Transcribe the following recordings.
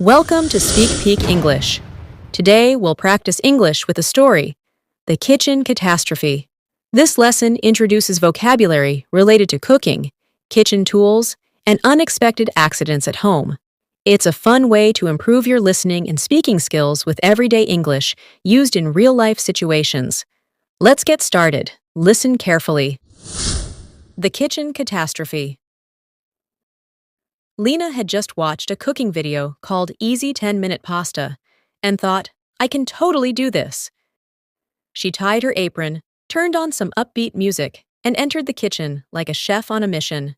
Welcome to Speak Peak English. Today we'll practice English with a story, The Kitchen Catastrophe. This lesson introduces vocabulary related to cooking, kitchen tools, and unexpected accidents at home. It's a fun way to improve your listening and speaking skills with everyday English used in real-life situations. Let's get started. Listen carefully. The Kitchen Catastrophe. Lina had just watched a cooking video called Easy 10-Minute Pasta and thought, I can totally do this. She tied her apron, turned on some upbeat music, and entered the kitchen like a chef on a mission.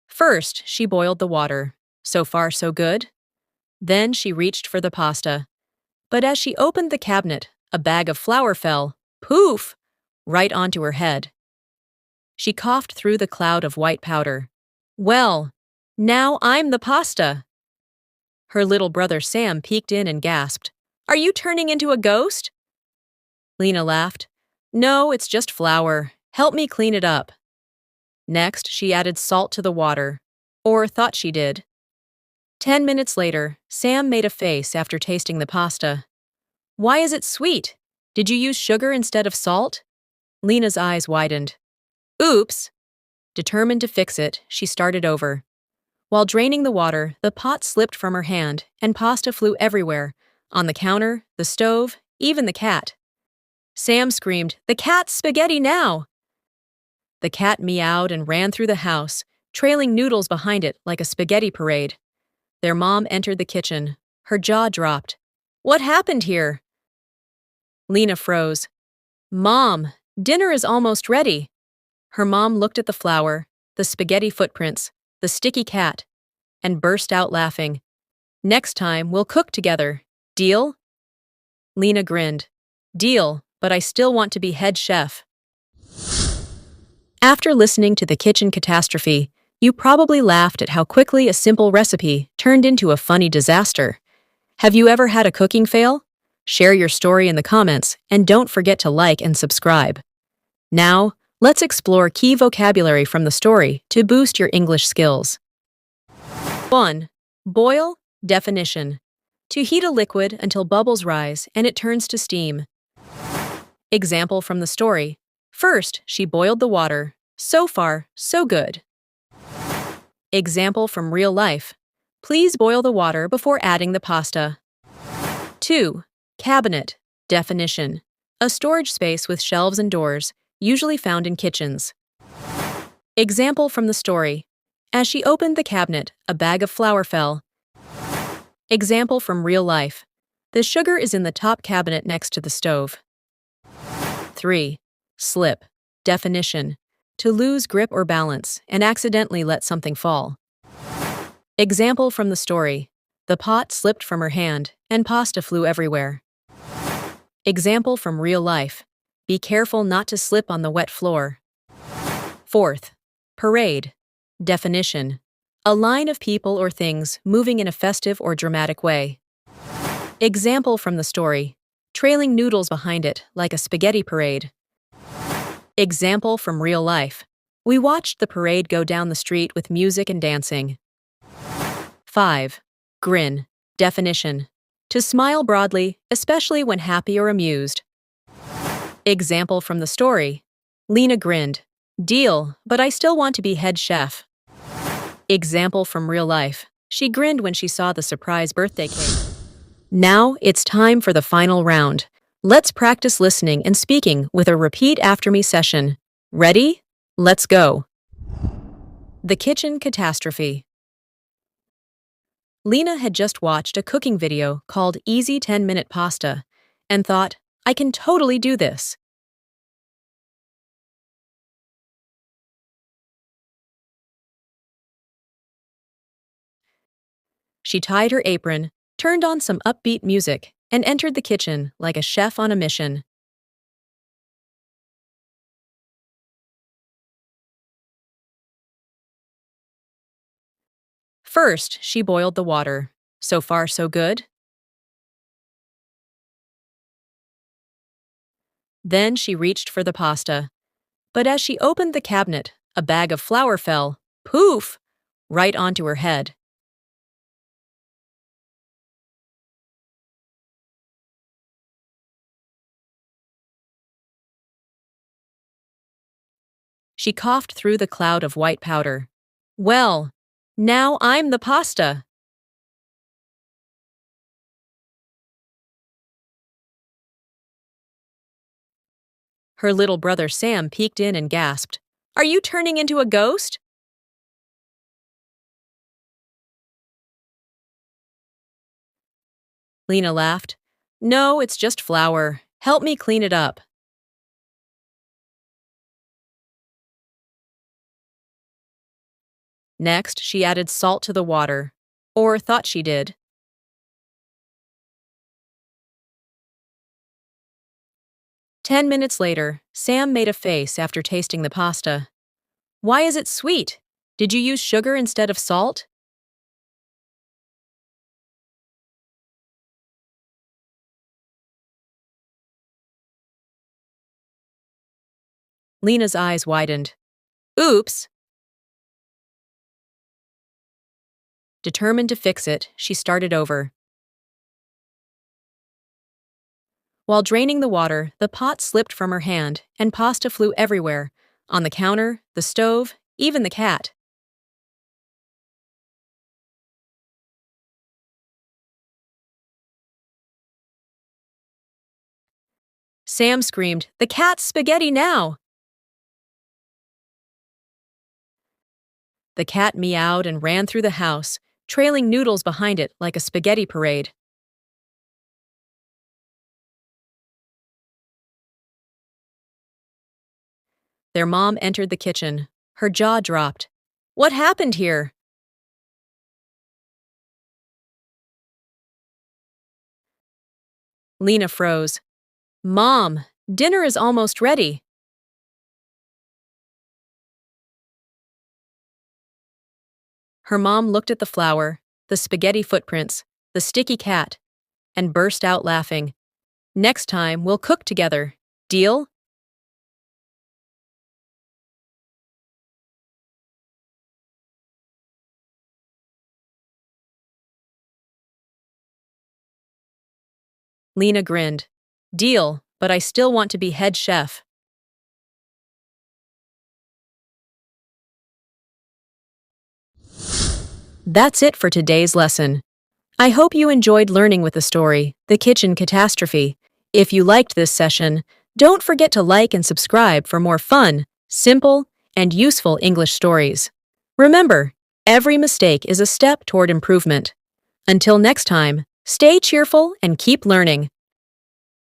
First, she boiled the water. So far, so good. Then she reached for the pasta. But as she opened the cabinet, a bag of flour fell, poof, right onto her head. She coughed through the cloud of white powder. Well, now I'm the pasta. Her little brother Sam peeked in and gasped, Are you turning into a ghost? Lina laughed. No, it's just flour. Help me clean it up. Next, she added salt to the water, or thought she did. 10 minutes later, Sam made a face after tasting the pasta. Why is it sweet? Did you use sugar instead of salt? Lina's eyes widened. Oops! Determined to fix it, she started over. While draining the water, the pot slipped from her hand, and pasta flew everywhere, on the counter, the stove, even the cat. Sam screamed, The cat's spaghetti now! The cat meowed and ran through the house, trailing noodles behind it like a spaghetti parade. Their mom entered the kitchen. Her jaw dropped. What happened here? Lina froze. Mom, dinner is almost ready. Her mom looked at the flour, the spaghetti footprints, the sticky cat, and burst out laughing. Next time, we'll cook together. Deal? Lina grinned. Deal, but I still want to be head chef. After listening to The Kitchen Catastrophe, you probably laughed at how quickly a simple recipe turned into a funny disaster. Have you ever had a cooking fail? Share your story in the comments, and don't forget to like and subscribe. Now, let's explore key vocabulary from the story to boost your English skills. 1. Boil. Definition. To heat a liquid until bubbles rise and it turns to steam. Example from the story. First, she boiled the water. So far, so good. Example from real life. Please boil the water before adding the pasta. 2. Cabinet. Definition. A storage space with shelves and doors, usually found in kitchens. Example from the story. As she opened the cabinet, a bag of flour fell. Example from real life. The sugar is in the top cabinet next to the stove. 3. Slip. Definition. To lose grip or balance and accidentally let something fall. Example from the story. The pot slipped from her hand and pasta flew everywhere. Example from real life. Be careful not to slip on the wet floor. 4th. Parade. Definition. A line of people or things moving in a festive or dramatic way. Example from the story. Trailing noodles behind it like a spaghetti parade. Example from real life. We watched the parade go down the street with music and dancing. 5. Grin. Definition. To smile broadly, especially when happy or amused. Example from the story. Lina grinned. Deal, but I still want to be head chef. Example from real life. She grinned when she saw the surprise birthday cake. Now it's time for the final round. Let's practice listening and speaking with a repeat after me session. Ready? Let's go. The Kitchen Catastrophe. Lina had just watched a cooking video called Easy 10-Minute Pasta and thought, I can totally do this. She tied her apron, turned on some upbeat music, and entered the kitchen like a chef on a mission. First, she boiled the water. So far, so good. Then she reached for the pasta. But as she opened the cabinet, a bag of flour fell, poof, right onto her head. She coughed through the cloud of white powder. Well, now I'm the pasta. Her little brother Sam peeked in and gasped, Are you turning into a ghost? Lina laughed. No, it's just flour. Help me clean it up. Next, she added salt to the water. Or thought she did. 10 minutes later, Sam made a face after tasting the pasta. Why is it sweet? Did you use sugar instead of salt? Lena's eyes widened. Oops! Determined to fix it, she started over. While draining the water, the pot slipped from her hand, and pasta flew everywhere, on the counter, the stove, even the cat. Sam screamed, The cat's spaghetti now! The cat meowed and ran through the house, trailing noodles behind it like a spaghetti parade. Their mom entered the kitchen. Her jaw dropped. What happened here? Lina froze. Mom, dinner is almost ready. Her mom looked at the flour, the spaghetti footprints, the sticky cat, and burst out laughing. Next time, we'll cook together. Deal? Lina grinned. Deal, but I still want to be head chef. That's it for today's lesson. I hope you enjoyed learning with the story, The Kitchen Catastrophe. If you liked this session, don't forget to like and subscribe for more fun, simple, and useful English stories. Remember, every mistake is a step toward improvement. Until next time, stay cheerful and keep learning.